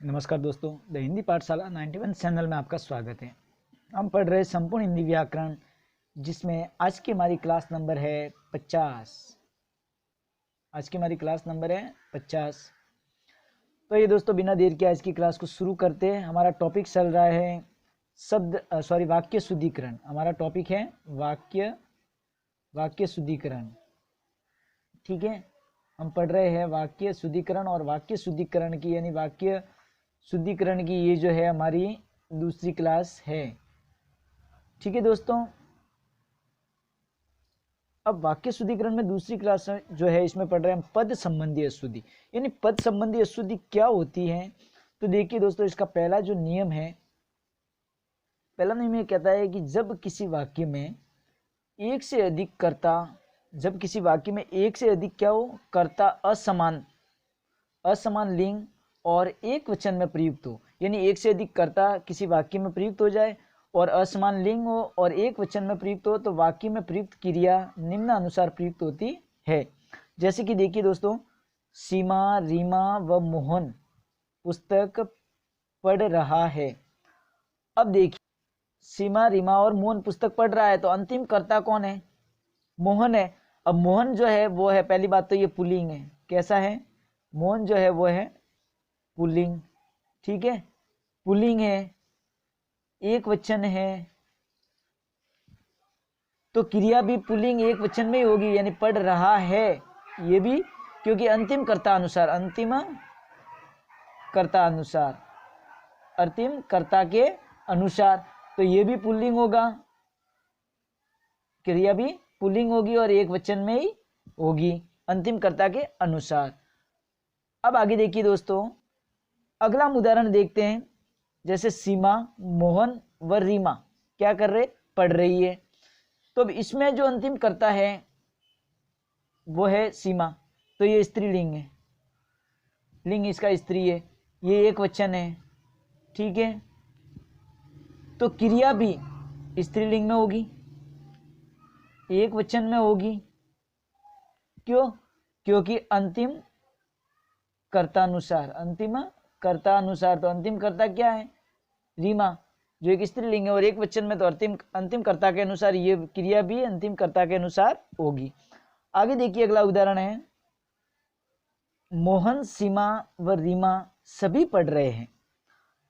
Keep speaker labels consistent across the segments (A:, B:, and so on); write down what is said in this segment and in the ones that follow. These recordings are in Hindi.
A: नमस्कार दोस्तों, द हिंदी पाठशाला 91 चैनल में आपका स्वागत है। हम पढ़ रहे संपूर्ण हिंदी व्याकरण, जिसमें आज की हमारी क्लास नंबर है 50। आज की हमारी क्लास नंबर है 50। तो ये दोस्तों, बिना देर के आज की क्लास को शुरू करते हैं। हमारा टॉपिक चल रहा है वाक्य शुद्धिकरण। हमारा टॉपिक है वाक्य शुद्धिकरण। ठीक है, हम पढ़ रहे हैं वाक्य शुद्धिकरण, और वाक्य शुद्धिकरण की यानी वाक्य शुद्धिकरण की ये जो है हमारी दूसरी क्लास है। ठीक है दोस्तों, अब वाक्य शुद्धिकरण में दूसरी क्लास जो है इसमें पढ़ रहे हैं हम पद संबंधी अशुद्धि। यानी पद संबंधी अशुद्धि क्या होती है, तो देखिए दोस्तों, इसका पहला जो नियम है, पहला नियम ये कहता है कि जब किसी वाक्य में एक से अधिक क्या हो, कर्ता असमान लिंग और एक वचन में प्रयुक्त हो। यानी एक से अधिक कर्ता किसी वाक्य में प्रयुक्त हो जाए और असमान लिंग हो और एक वचन में प्रयुक्त हो, तो वाक्य में प्रयुक्त क्रिया निम्नानुसार प्रयुक्त होती है। जैसे कि देखिए दोस्तों, सीमा, रीमा व मोहन पुस्तक पढ़ रहा है। अब देखिए, सीमा, रीमा और मोहन पुस्तक पढ़ रहा है, तो अंतिम कर्ता कौन है? मोहन है। अब मोहन जो है वो है, पहली बात तो ये पुल्लिंग है। कैसा है? मोहन जो है वो है पुल्लिंग। ठीक है, पुल्लिंग है, एक वचन है, तो क्रिया भी पुल्लिंग एक वचन में ही होगी, यानी पढ़ रहा है ये भी, क्योंकि अंतिम कर्ता के अनुसार तो ये भी पुल्लिंग होगा, क्रिया भी पुल्लिंग होगी और एक वचन में ही होगी अंतिम कर्ता के अनुसार। अब आगे देखिए दोस्तों, अगला हम उदाहरण देखते हैं। जैसे सीमा, मोहन व रीमा क्या कर रहे? पढ़ रही है। तो अब इसमें जो अंतिम कर्ता है वो है सीमा, तो ये स्त्रीलिंग है, लिंग इसका स्त्री है, ये एक वचन है। ठीक है, तो क्रिया भी स्त्रीलिंग में होगी, एक वचन में होगी। क्यों? क्योंकि अंतिम कर्ता अनुसार। तो अंतिम कर्ता क्या है? रीमा, जो एक स्त्रीलिंग है और एक वचन में, तो अंतिम कर्ता के अनुसार ये क्रिया भी अंतिम कर्ता के अनुसार होगी। आगे देखिए, अगला उदाहरण है, मोहन, सीमा व रीमा सभी पढ़ रहे हैं।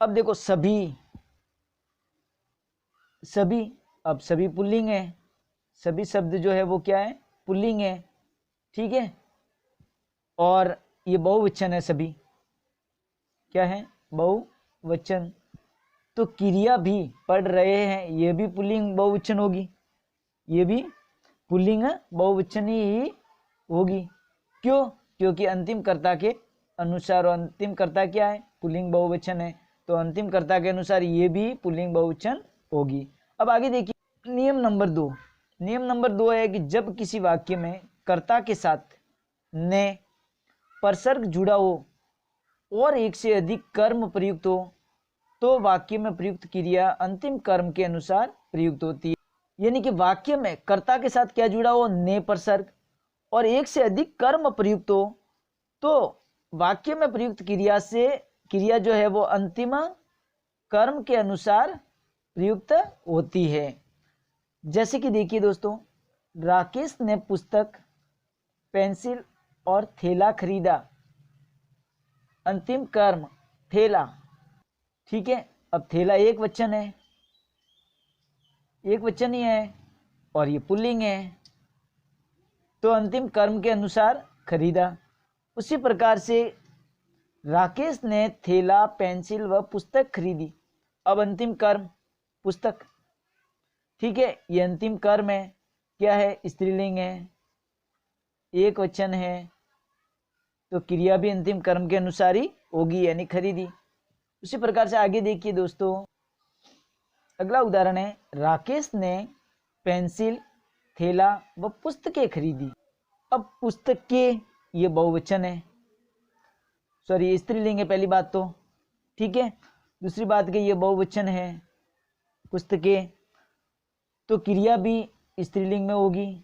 A: अब देखो, सभी अब सभी पुल्लिंग है, सभी शब्द जो है वो क्या है? पुल्लिंग है। ठीक है, और ये बहुवचन है, सभी क्या है? बहुवचन। तो क्रिया भी पढ़ रहे हैं, ये भी पुल्लिंग बहुवचन होगी, ये भी पुल्लिंग बहुवचन ही होगी। क्यों? क्योंकि अंतिम कर्ता के अनुसार, और अंतिम कर्ता क्या है? पुल्लिंग बहुवचन है, तो अंतिम कर्ता के अनुसार ये भी पुल्लिंग बहुवचन होगी। अब आगे देखिए, नियम नंबर 2 है कि जब किसी वाक्य में कर्ता के साथ ने परसर्ग जुड़ा हो और एक से अधिक कर्म प्रयुक्त हो, तो वाक्य में प्रयुक्त क्रिया अंतिम कर्म के अनुसार प्रयुक्त होती है। यानी कि वाक्य में कर्ता के साथ क्या जुड़ा हो? ने परसर्ग, और एक से अधिक कर्म प्रयुक्त हो, तो वाक्य में प्रयुक्त क्रिया जो है वो अंतिम कर्म के अनुसार प्रयुक्त होती है। जैसे कि देखिए दोस्तों, राकेश ने पुस्तक, पेंसिल और थैला खरीदा। अंतिम कर्म थैला। ठीक है, अब थैला एक वचन है, एक वचन ही है, और ये पुल्लिंग है, तो अंतिम कर्म के अनुसार खरीदा। उसी प्रकार से राकेश ने थैला, पेंसिल व पुस्तक खरीदी। अब अंतिम कर्म पुस्तक। ठीक है, ये अंतिम कर्म है, क्या है? स्त्रीलिंग है, एक वचन है, तो क्रिया भी अंतिम कर्म के अनुसार ही होगी, यानी खरीदी। उसी प्रकार से आगे देखिए दोस्तों, अगला उदाहरण है, राकेश ने पेंसिल, थैला व पुस्तकें खरीदी। अब पुस्तकें ये बहुवचन है, सॉरी स्त्रीलिंग है, पहली बात तो। ठीक है, दूसरी बात कि ये बहुवचन है पुस्तकें, तो क्रिया भी स्त्रीलिंग में होगी,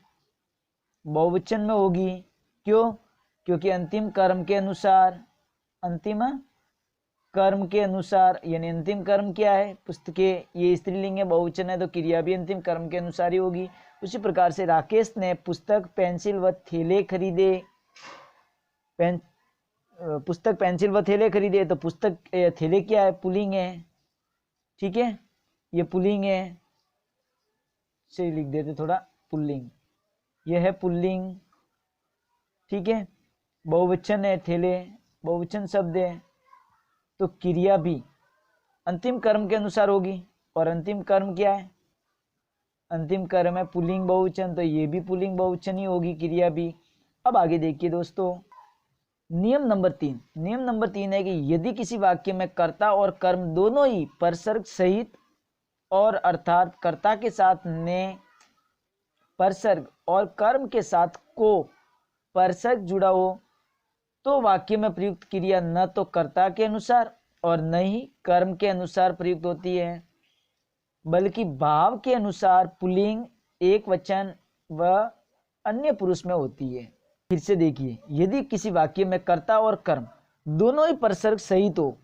A: बहुवचन में होगी। क्यों? क्योंकि अंतिम कर्म के अनुसार कर्म के अनुसार, यानी अंतिम कर्म क्या है, पुस्तकें, ये स्त्रीलिंग है, बहुवचन है तो क्रिया भी अंतिम कर्म के अनुसार ही होगी। उसी प्रकार से राकेश ने पुस्तक, पेंसिल व थैले खरीदे। पुस्तक, पेंसिल व थैले खरीदे तो पुस्तक, थैले क्या है, पुल्लिंग है, ठीक है, ये पुल्लिंग है, से लिख देते थोड़ा, पुल्लिंग, ये है पुल्लिंग, ठीक है। बहुवचन है, थैले बहुवचन शब्द है तो क्रिया भी अंतिम कर्म के अनुसार होगी। और अंतिम कर्म क्या है, अंतिम कर्म है पुल्लिंग बहुवचन, तो ये भी पुल्लिंग बहुवचन ही होगी, क्रिया भी। अब आगे देखिए दोस्तों, नियम नंबर 3। नियम नंबर 3 है कि यदि किसी वाक्य में कर्ता और कर्म दोनों ही परसर्ग सहित और अर्थात कर्ता के साथ ने परसर्ग और कर्म के साथ को परसर्ग जुड़ा हो तो वाक्य में प्रयुक्त क्रिया न तो कर्ता के अनुसार और न ही कर्म के अनुसार प्रयुक्त होती है, बल्कि भाव के अनुसार पुल्लिंग, एक वचन व अन्य पुरुष में होती है। फिर से देखिए, यदि किसी वाक्य में कर्ता और कर्म दोनों ही परसर्ग सहित हो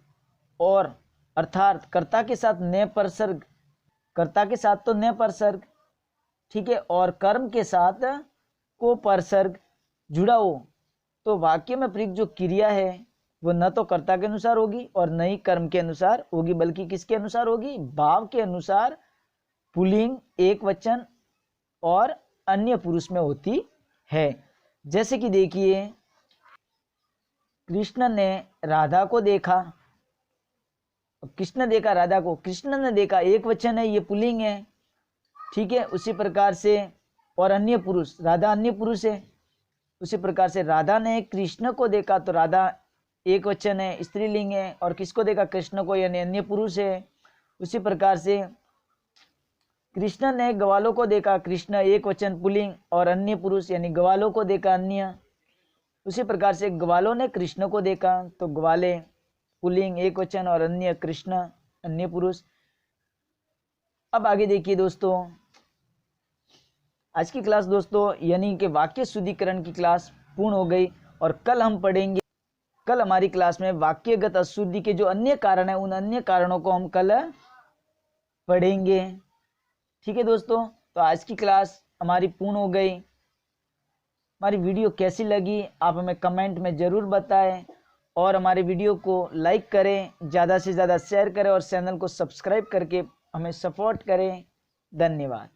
A: और अर्थात कर्ता के साथ न परसर्ग, कर्ता के साथ तो न परसर्ग, ठीक है, और कर्म के साथ को परसर्ग जुड़ा हो तो वाक्य में प्रयुक्त जो क्रिया है वो न तो कर्ता के अनुसार होगी और न ही कर्म के अनुसार होगी, बल्कि किसके अनुसार होगी, भाव के अनुसार पुल्लिंग, एक वचन और अन्य पुरुष में होती है। जैसे कि देखिए, कृष्ण ने राधा को देखा, कृष्ण देखा राधा को, कृष्ण ने देखा एक वचन है, ये पुल्लिंग है, ठीक है। उसी प्रकार से और अन्य पुरुष, राधा अन्य पुरुष है। उसी प्रकार से राधा ने कृष्ण को देखा तो राधा एक वचन है, स्त्रीलिंग है, और किसको देखा, कृष्ण को, यानी अन्य पुरुष है। उसी प्रकार से कृष्ण ने ग्वालों को देखा, कृष्ण एक वचन पुल्लिंग और अन्य पुरुष, यानी ग्वालों को देखा अन्य। उसी प्रकार से ग्वालों ने कृष्ण को देखा तो ग्वाले पुल्लिंग, एक वचन, और अन्य कृष्ण, अन्य पुरुष। अब आगे देखिए दोस्तों, आज की क्लास दोस्तों यानी कि वाक्य शुद्धिकरण की क्लास पूर्ण हो गई और कल हम पढ़ेंगे, कल हमारी क्लास में वाक्यगत अशुद्धि के जो अन्य कारण है उन अन्य कारणों को हम कल पढ़ेंगे, ठीक है दोस्तों। तो आज की क्लास हमारी पूर्ण हो गई। हमारी वीडियो कैसी लगी आप हमें कमेंट में ज़रूर बताएं और हमारे वीडियो को लाइक करें, ज़्यादा से ज़्यादा शेयर करें और चैनल को सब्सक्राइब करके हमें सपोर्ट करें। धन्यवाद।